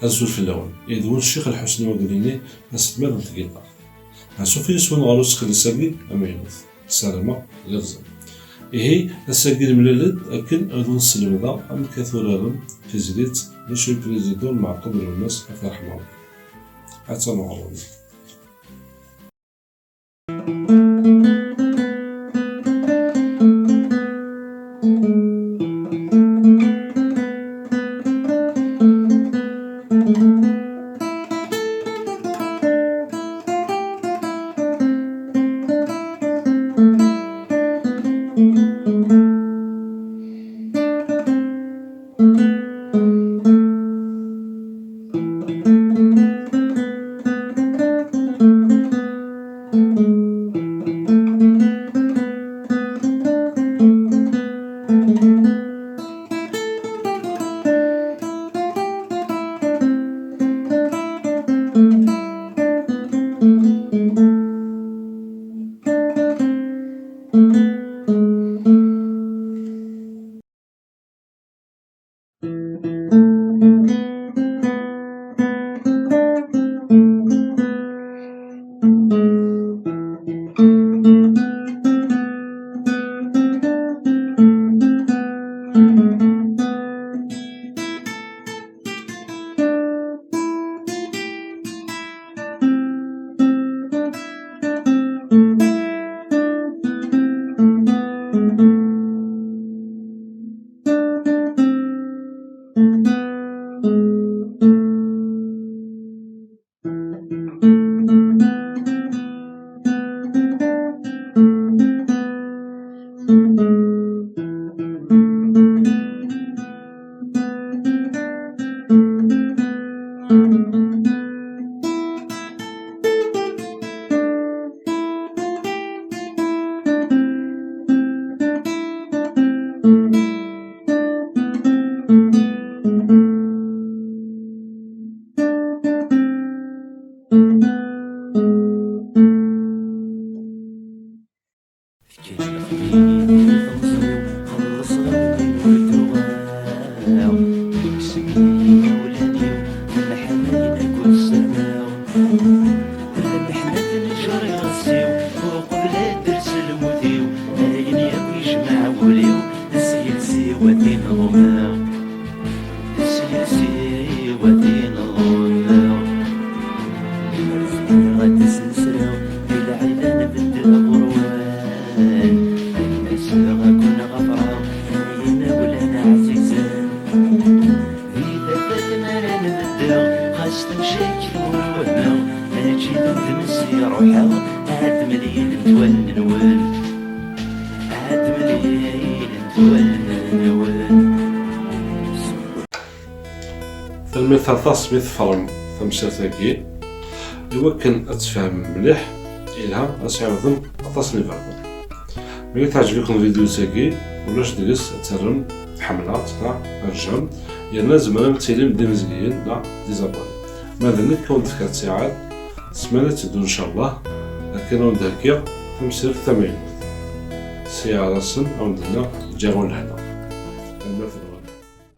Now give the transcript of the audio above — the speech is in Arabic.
أزول في اللون يدون الشيخ الحسني وقاليني أستمر نتقيطا هاسوفي يسون غالو سخل الساقي أما يموت سلامة يرزم إهي الساقي الملالد أكن أدون السلم ذا أم كثورارم في زريت نشوي بريزيدون مع قبل الناس في رحمه حتى معلومة. المثال تصميت فرم ثمساتاكي يمكن أتفهم مليح إلها أسعودهم التصنيف هذا. ملي تعجبكم الفيديو تاكي ولاش ديريس ترم حملات الجيم يانا زمان تيلم دي مزيين ديزابوني ماذا نكون تكات ساعات سمانة تدو إن شاء الله لكن ندهكيا تمسير 80 سيارة سن أو ندنا جاغون هنا.